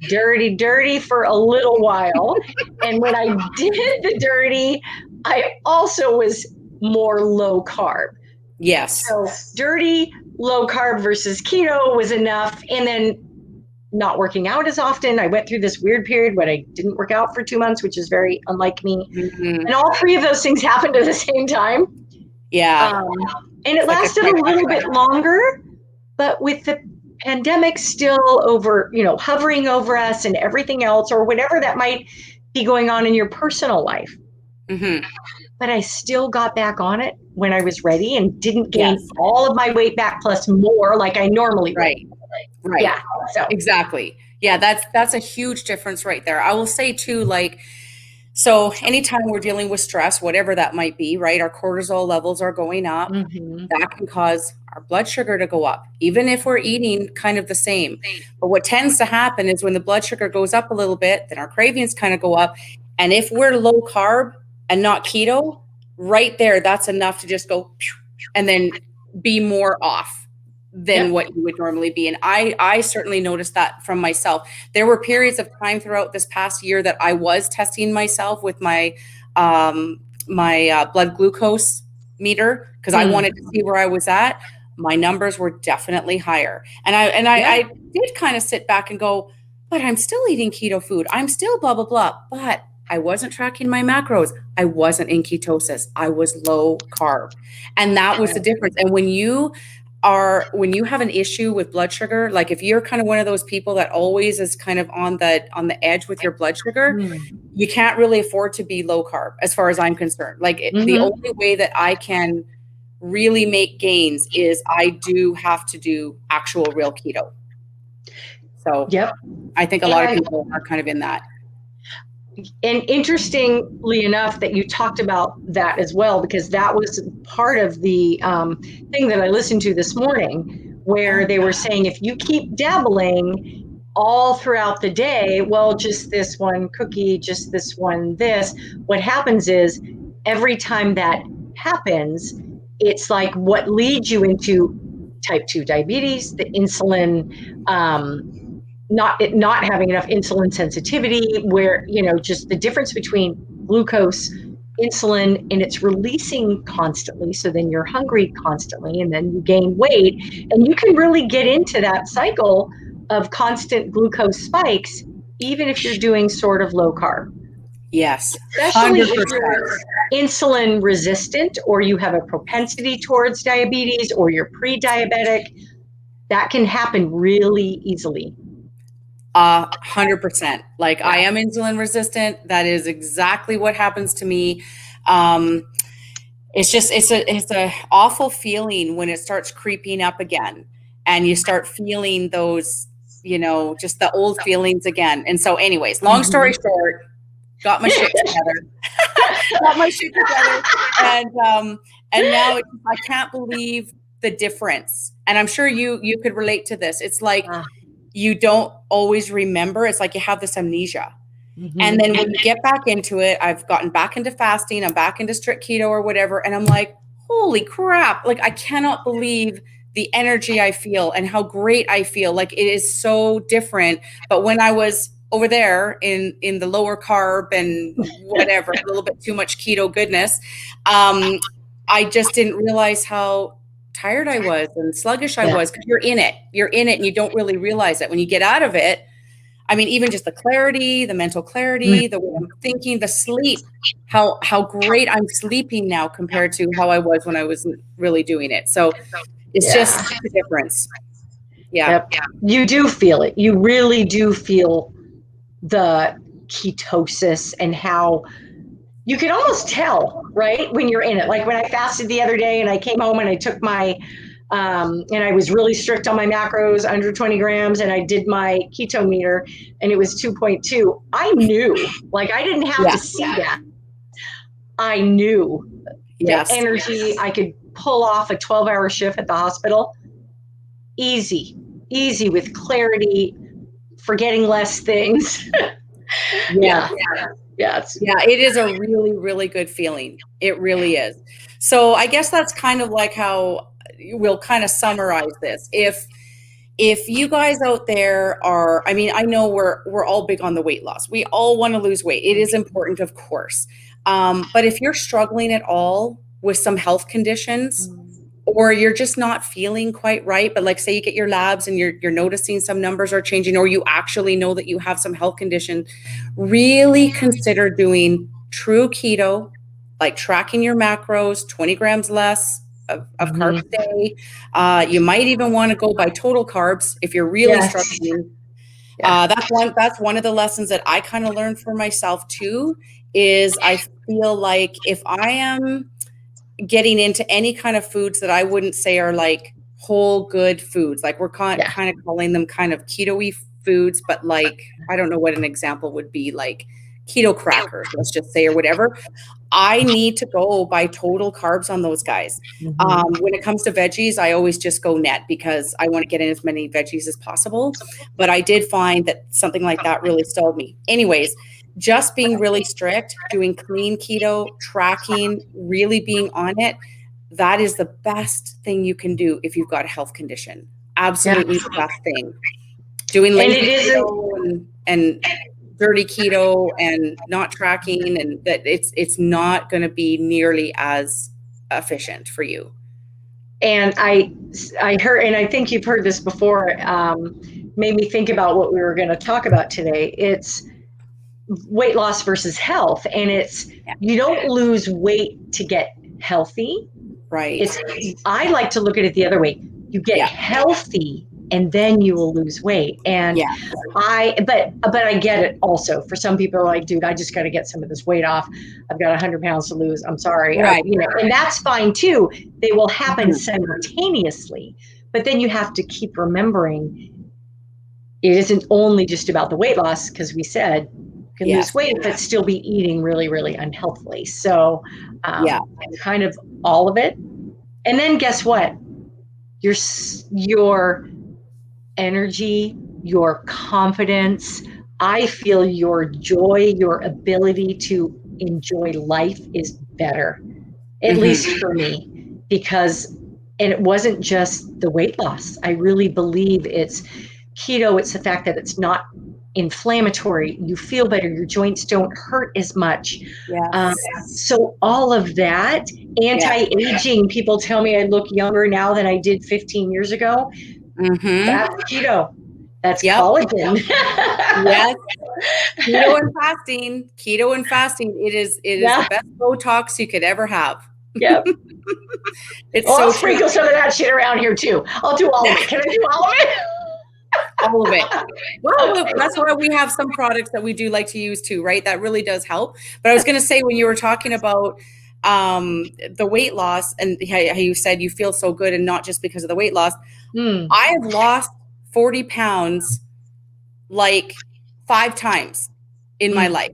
dirty for a little while. And when I did the dirty, I also was more low carb. Yes. So dirty, low carb versus keto was enough. And then not working out as often. I went through this weird period when I didn't work out for 2 months, which is very unlike me. And all three of those things happened at the same time. Yeah. And it lasted a little bit longer, but with the pandemic still over, hovering over us and everything else, or whatever that might be going on in your personal life. But I still got back on it when I was ready and didn't gain all of my weight back plus more like I normally would. Right. Yeah. So exactly. Yeah. That's a huge difference right there. I will say too, like, so anytime we're dealing with stress, whatever that might be, right? Our cortisol levels are going up. That can cause our blood sugar to go up, even if we're eating kind of the same. But what tends to happen is when the blood sugar goes up a little bit, then our cravings kind of go up. And if we're low carb and not keto, right there, that's enough to just go and then be more off than what you would normally be. And I certainly noticed that from myself. There were periods of time throughout this past year that I was testing myself with my blood glucose meter, because I wanted to see where I was at. My numbers were definitely higher. And I did kind of sit back and go, but I'm still eating keto food. I'm still blah, blah, blah. But I wasn't tracking my macros. I wasn't in ketosis. I was low carb. And that was the difference. And when you have an issue with blood sugar, like if you're kind of one of those people that always is kind of on the edge with your blood sugar, you can't really afford to be low carb as far as I'm concerned. Like the only way that I can really make gains is I do have to do actual real keto. So I think a lot of people are kind of in that. And interestingly enough that you talked about that as well, because that was part of the thing that I listened to this morning, where they were saying if you keep dabbling all throughout the day, well, just this one cookie, just this one this, what happens is every time that happens, it's like what leads you into type 2 diabetes, the insulin, not having enough insulin sensitivity, where, just the difference between glucose, insulin, and it's releasing constantly. So then you're hungry constantly, and then you gain weight, and you can really get into that cycle of constant glucose spikes, even if you're doing sort of low carb. Yes. Especially if you're insulin resistant, or you have a propensity towards diabetes, or you're pre-diabetic, that can happen really easily. 100%. Like I am insulin resistant. That is exactly what happens to me. It's a awful feeling when it starts creeping up again, and you start feeling those, just the old feelings again. And so anyways, long story short, got my shit together. And now I can't believe the difference. And I'm sure you could relate to this. It's like, you don't always remember. It's like you have this amnesia. And then when you get back into it, I've gotten back into fasting, I'm back into strict keto or whatever. And I'm like, holy crap. Like, I cannot believe the energy I feel and how great I feel. Like, it is so different. But when I was over there in the lower carb and whatever, a little bit too much keto goodness, I just didn't realize how tired I was and sluggish I was, because you're in it and you don't really realize it. When you get out of it, I mean, even just the clarity, the mental clarity, the way I'm thinking, the sleep, how great I'm sleeping now compared to how I was when I wasn't really doing it. So it's just the difference. Yeah. Yep. You do feel it. You really do feel the ketosis, and how you can almost tell, right, when you're in it. Like when I fasted the other day and I came home and I took my and I was really strict on my macros, under 20 grams, and I did my keto meter and it was 2.2. I knew, like, I didn't have to see that. I knew the energy. I could pull off a 12-hour shift at the hospital. Easy with clarity, forgetting less things. Yeah, it is a really, really good feeling. It really is. So I guess that's kind of like how we'll kind of summarize this. If you guys out there are, I mean, I know we're all big on the weight loss. We all want to lose weight. It is important, of course. But if you're struggling at all with some health conditions, or you're just not feeling quite right, but like, say you get your labs and you're noticing some numbers are changing, or you actually know that you have some health condition, really consider doing true keto, like tracking your macros, 20 grams less of carbs a day. You might even want to go by total carbs if you're really struggling. That's one of the lessons that I kind of learned for myself too, is I feel like if I am getting into any kind of foods that I wouldn't say are like whole good foods, like we're kind of calling them kind of keto-y foods, but like, I don't know what an example would be, like keto crackers, let's just say, or whatever. I need to go by total carbs on those guys. When it comes to veggies, I always just go net because I want to get in as many veggies as possible. But I did find that something like that really stalled me. Anyways, just being really strict, doing clean keto, tracking, really being on it, that is the best thing you can do if you've got a health condition. Absolutely the best thing. Doing lazy keto and dirty keto and not tracking, and that it's not going to be nearly as efficient for you. And I heard, and I think you've heard this before, made me think about what we were going to talk about today. It's weight loss versus health. And it's, you don't lose weight to get healthy. Right. I like to look at it the other way. You get healthy and then you will lose weight. And but I get it also. For some people are like, dude, I just got to get some of this weight off. I've got 100 pounds to lose. I'm sorry. Right. And that's fine too. They will happen simultaneously. But then you have to keep remembering it isn't only just about the weight loss, because we said you can lose weight, but still be eating really, really unhealthily. So kind of all of it. And then guess what? Your energy, your confidence, I feel your joy, your ability to enjoy life is better, at least for me, because, and it wasn't just the weight loss. I really believe it's keto. It's the fact that it's not inflammatory. You feel better. Your joints don't hurt as much. So all of that, anti-aging, people tell me I look younger now than I did 15 years ago. That's keto. That's collagen. Keto and fasting. It is the best Botox you could ever have. I'll sprinkle some of that shit around here too. I'll do all of it. Can I do all of it? All of it. Well, that's why we have some products that we do like to use too, right? That really does help. But I was going to say, when you were talking about the weight loss and how you said you feel so good, and not just because of the weight loss, I have lost 40 pounds like 5 times in my life.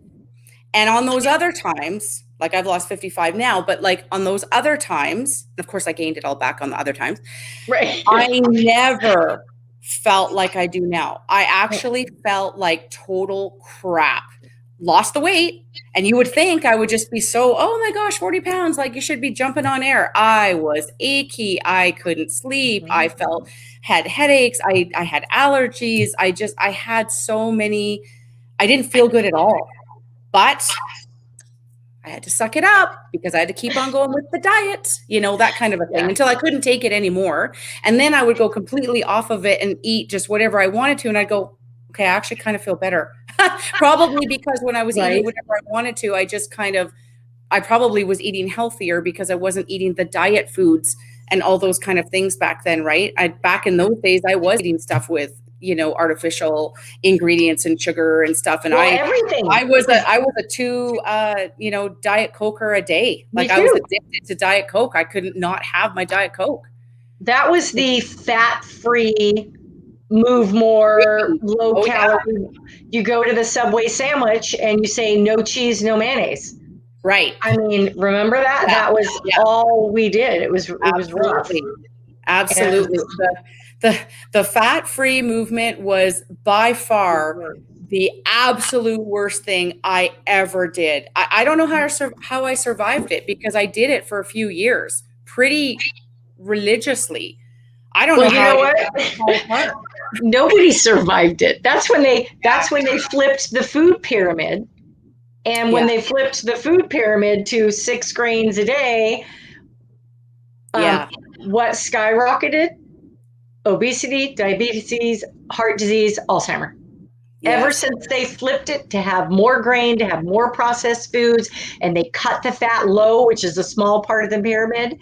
And on those other times, like I've lost 55 now, but like on those other times, of course I gained it all back on the other times. Right. I never felt like I do now. I actually felt like total crap. lost the weight. And you would think I would just be so, oh my gosh, 40 pounds, like you should be jumping on air. I was achy. I couldn't sleep. I had headaches. I had allergies. I had so many, I didn't feel good at all. But I had to suck it up because I had to keep on going with the diet, that kind of a thing, until I couldn't take it anymore. And then I would go completely off of it and eat just whatever I wanted to. And I'd go, okay, I actually kind of feel better. Probably because when I was eating whatever I wanted to, I probably was eating healthier because I wasn't eating the diet foods and all those kind of things back then, right? Back in those days, I was eating stuff with, artificial ingredients and sugar and stuff. And everything. I was a 2, Diet Coker a day. Like I was addicted to Diet Coke. I couldn't not have my Diet Coke. That was the fat-free, move more, low calorie. Yeah. You go to the Subway sandwich and you say no cheese, no mayonnaise. Right. I mean, remember that? Yeah. That was all we did. It was rough. Absolutely. The fat-free movement was by far the absolute worst thing I ever did. I don't know how I survived it, because I did it for a few years pretty religiously. I don't know how. Nobody survived it. That's when they flipped the food pyramid. And when they flipped the food pyramid to 6 grains a day, what skyrocketed? Obesity, diabetes, heart disease, Alzheimer. Yes. Ever since they flipped it to have more grain, to have more processed foods, and they cut the fat low, which is a small part of the pyramid,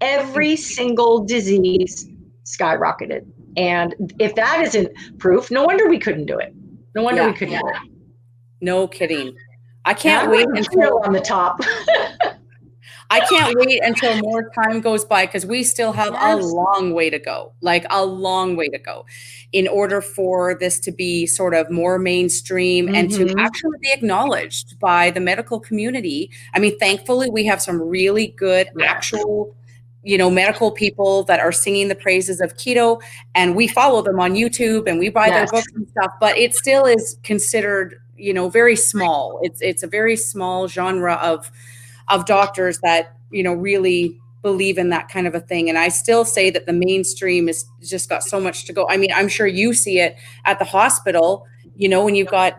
every single disease skyrocketed. And if that isn't proof, no wonder we couldn't do it. No wonder we couldn't do it. No kidding. I can't wait until on the top. I can't wait until more time goes by, because we still have a long way to go, like a long way to go, in order for this to be sort of more mainstream and to actually be acknowledged by the medical community. I mean, thankfully, we have some really good actual, medical people that are singing the praises of keto, and we follow them on YouTube and we buy their books and stuff, but it still is considered, very small. It's a very small genre of doctors that, really believe in that kind of a thing. And I still say that the mainstream is just got so much to go. I mean, I'm sure you see it at the hospital, when you've got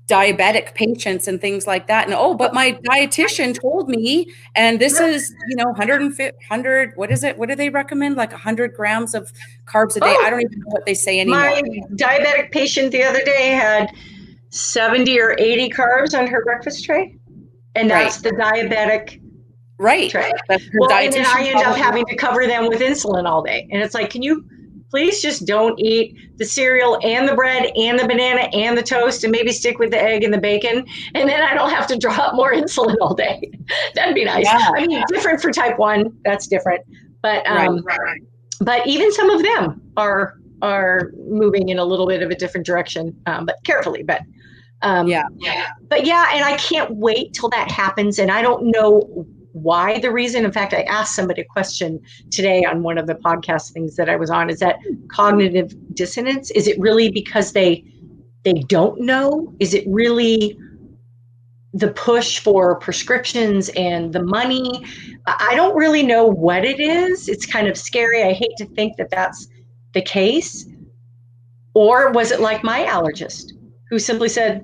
diabetic patients and things like that. And, but my dietitian told me, and this is, 100, what is it? What do they recommend? Like 100 grams of carbs a day. I don't even know what they say anymore. My diabetic patient the other day had 70 or 80 carbs on her breakfast tray. And that's the diabetic tray. That's her and then I end up having to cover them with insulin all day. And it's like, can you please just don't eat the cereal and the bread and the banana and the toast, and maybe stick with the egg and the bacon, and then I don't have to draw up more insulin all day. That'd be nice. Yeah. I mean, different for type 1. That's different. But but even some of them are moving in a little bit of a different direction, but carefully. But and I can't wait till that happens. And I don't know why the reason. In fact, I asked somebody a question today on one of the podcast things that I was on. Is that cognitive dissonance? Is it really because they don't know? Is it really the push for prescriptions and the money? I don't really know what it is. It's kind of scary. I hate to think that that's the case. Or was it like my allergist, who simply said,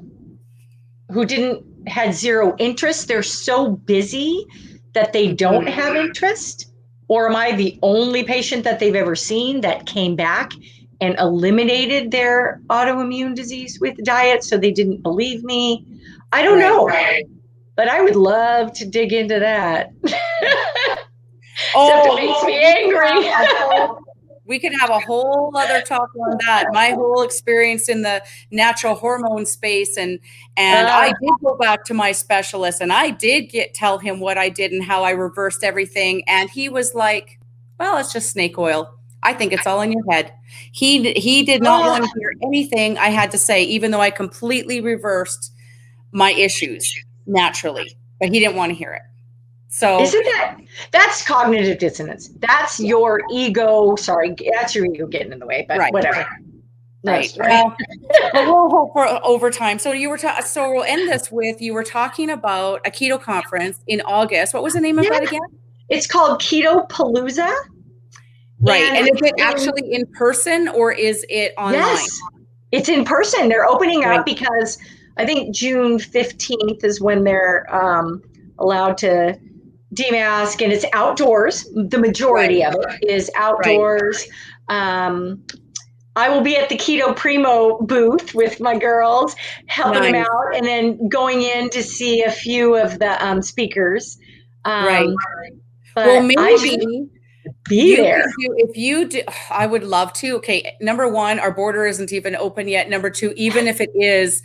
had zero interest? They're so busy that they don't have interest? Or am I the only patient that they've ever seen that came back and eliminated their autoimmune disease with diet, so they didn't believe me? I don't know, but I would love to dig into that. Except it makes me angry. We could have a whole other talk on that. My whole experience in the natural hormone space, and I did go back to my specialist, and I did tell him what I did and how I reversed everything, and he was like, "Well, it's just snake oil. I think it's all in your head." He did not want to hear anything I had to say, even though I completely reversed my issues naturally, but he didn't want to hear it. So isn't that's cognitive dissonance? That's your ego. Sorry, that's your ego getting in the way, but whatever. Right. Well, but we'll hope for overtime. So so we'll end this with, you were talking about a keto conference in August. What was the name of that again? It's called Keto Palooza. Right. And is it actually in person or is it online? Yes, it's in person. They're opening up because I think June 15th is when they're allowed to demask, and it's outdoors. The majority of it is outdoors. I will be at the Keto Primo booth with my girls, helping them out, and then going in to see a few of the speakers. But well, maybe I should be there. If you do, I would love to. Okay, number one, our border isn't even open yet. Number two, even if it is,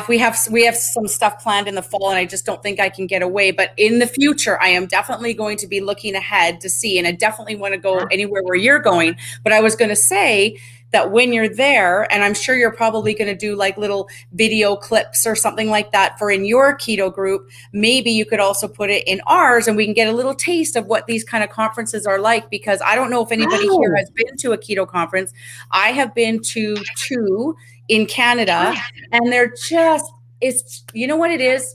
we have some stuff planned in the fall, and I just don't think I can get away. But in the future, I am definitely going to be looking ahead to see, and I definitely want to go anywhere where you're going. But I was going to say that when you're there, and I'm sure you're probably going to do like little video clips or something like that for in your keto group, maybe you could also put it in ours, and we can get a little taste of what these kind of conferences are like, because I don't know if anybody here has been to a keto conference. I have been to 2 in Canada, and they're just, it's, you know what it is?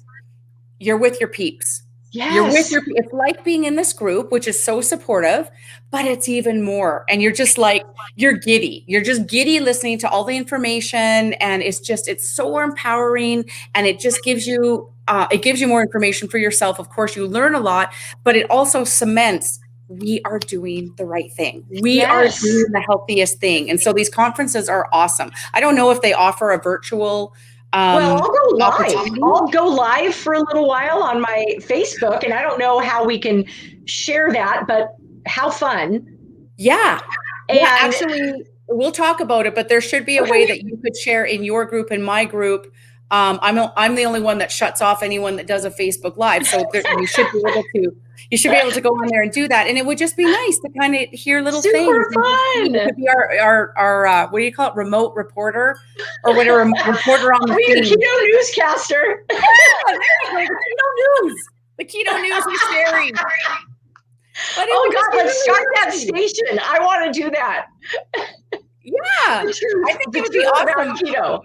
You're with your peeps. Yes. You're with your, it's like being in this group, which is so supportive, but it's even more. And you're just like, you're giddy. You're just giddy listening to all the information. And it's just, it's so empowering. And it just gives you, more information for yourself. Of course, you learn a lot, but it also cements, we are doing the right thing. We are doing the healthiest thing. And so these conferences are awesome. I don't know if they offer a virtual well, I'll go live. I'll go live for a little while on my Facebook, and I don't know how we can share that, but how fun. Yeah. And actually, we'll talk about it, but there should be a way that you could share in your group and my group. I'm the only one that shuts off anyone that does a Facebook Live. So you should be able to go on there and do that. And it would just be nice to kind of hear little things. Super fun. It could be our what do you call it? Remote reporter or whatever, reporter on the Keto newscaster. Yeah, there you go. The keto news is sharing. But God, let's start that station. I want to do that. Yeah. I think it would be awesome. Keto.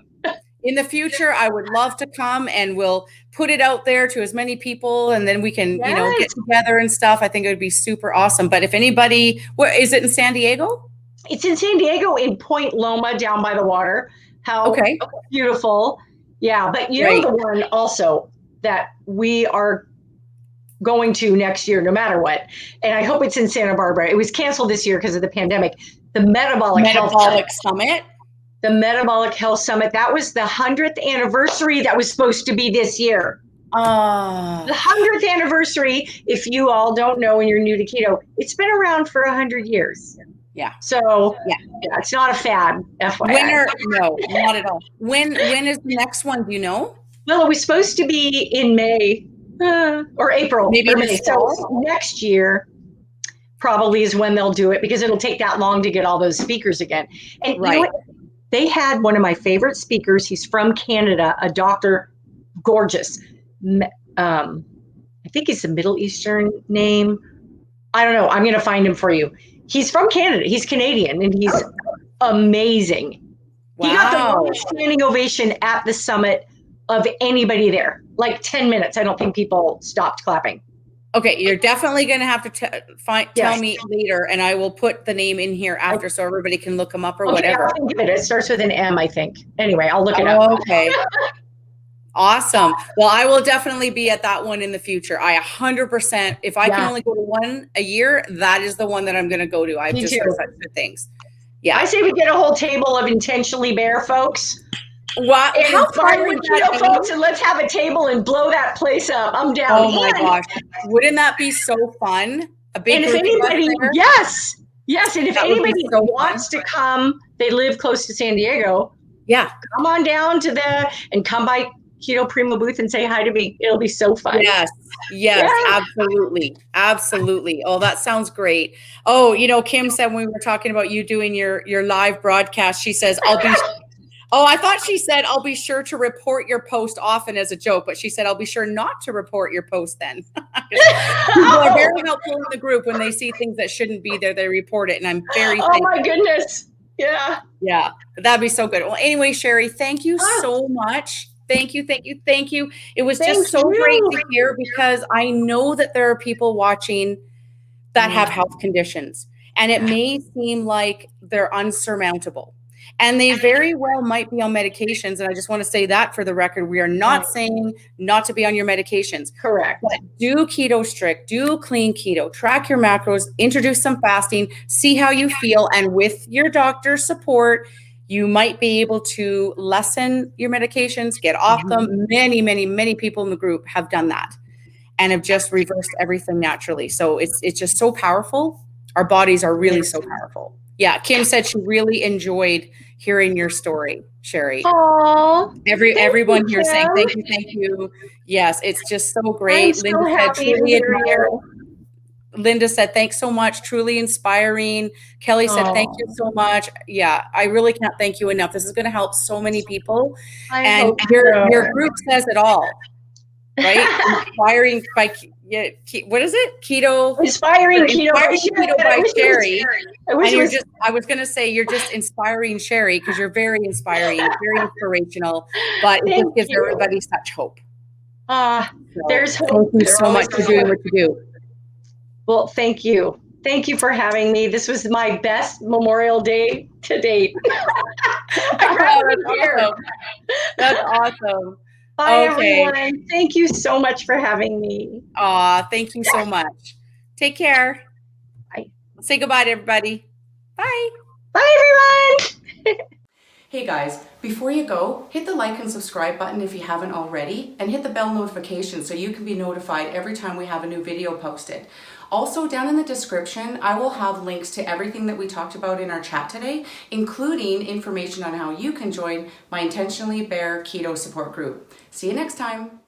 In the future, I would love to come, and we'll put it out there to as many people, and then we can, get together and stuff. I think it would be super awesome. But if anybody, where is it in San Diego? It's in San Diego, in Point Loma, down by the water. How beautiful. Yeah. But you know the one also that we are going to next year, no matter what. And I hope it's in Santa Barbara. It was canceled this year because of the pandemic. The Metabolic Summit. The Metabolic Health Summit. That was the 100th anniversary that was supposed to be this year. The 100th anniversary, if you all don't know and you're new to keto, it's been around for 100 years. Yeah. So it's not a fad, FYI. No, not at all. When is the next one? Do you know? Well, it was supposed to be in May or April. Maybe May. So next year probably is when they'll do it, because it'll take that long to get all those speakers again. And you know what? They had one of my favorite speakers. He's from Canada, a doctor, gorgeous. I think it's a Middle Eastern name. I don't know. I'm going to find him for you. He's from Canada. He's Canadian, and he's amazing. Wow. He got the longest standing ovation at the summit of anybody there. Like 10 minutes. I don't think people stopped clapping. Okay, you're definitely going to have to tell me later, and I will put the name in here after so everybody can look him up or whatever. I'll think of it. It starts with an M, I think. Anyway, I'll look it up. Okay. Awesome. Well, I will definitely be at that one in the future. I 100%, if I can only go to one a year, that is the one that I'm going to go to. I've just heard such good things. Yeah. I say we get a whole table of intentionally bare folks. Wow. How fun would that be? Folks, and let's have a table and blow that place up. I'm down. Oh my gosh. Wouldn't that be so fun? A big group. And if anybody, yes. And if anybody wants to come, they live close to San Diego. Yeah. Come on down and come by Keto Primo booth and say hi to me. It'll be so fun. Yes, absolutely. Oh, that sounds great. Oh, Kim said when we were talking about you doing your live broadcast, she says, I thought she said, I'll be sure to report your post often as a joke, but she said, I'll be sure not to report your post then. People are very helpful in the group when they see things that shouldn't be there, they report it. And I'm very thankful. My goodness. Yeah. Yeah, that'd be so good. Well, anyway, Shari, thank you Ah, so much. Thank you, thank you, thank you. It was thank just so great you. to hear because I know that there are people watching that have Mm, health conditions, and it yeah. may seem like they're unsurmountable. And they very well might be on medications. And I just want to say that for the record, we are not saying not to be on your medications, but Correct. do keto strict, do clean keto, track your macros, introduce some fasting, see how you feel. And with your doctor's support, you might be able to lessen your medications, get off them. Mhm. Many, many, many people in the group have done that and have just reversed everything naturally. So it's just so powerful. Our bodies are really so powerful. Yeah, Kim said she really enjoyed hearing your story, Shari. Oh, thank you, Everyone here saying Kim. thank you, thank you. Yes, it's just so I'm great. so Linda said happy to truly hear admire. you. Linda said thanks so much, truly inspiring. Kelly said thank you Oh, so much. Yeah, I really can't thank you enough. This is going to help so many people, I and hope your so. group says it all, right? Inspiring by yeah, what is it? Keto, Inspiring keto by inspiring Shari, keto but I by wish it was. Shari. I wish And it you're was. just, I was going to say, you're just inspiring Shari because you're very inspiring, very inspirational, but it just Thank gives you. everybody such hope. So There's hope. thank you There so always much for is doing hope. what you do. Well, thank you. Thank you for having me. This was my best Memorial Day to date. I'd rather That's be here. awesome. That's awesome. Bye, Okay. everyone. Thank you so much for having me. Aw, thank you so much. Take care. Bye. Say goodbye to everybody. Bye. Bye, everyone. Hey guys, before you go, hit the like and subscribe button if you haven't already, and hit the bell notification so you can be notified every time we have a new video posted. Also, down in the description, I will have links to everything that we talked about in our chat today, including information on how you can join my Intentionally Bare Keto support group. See you next time.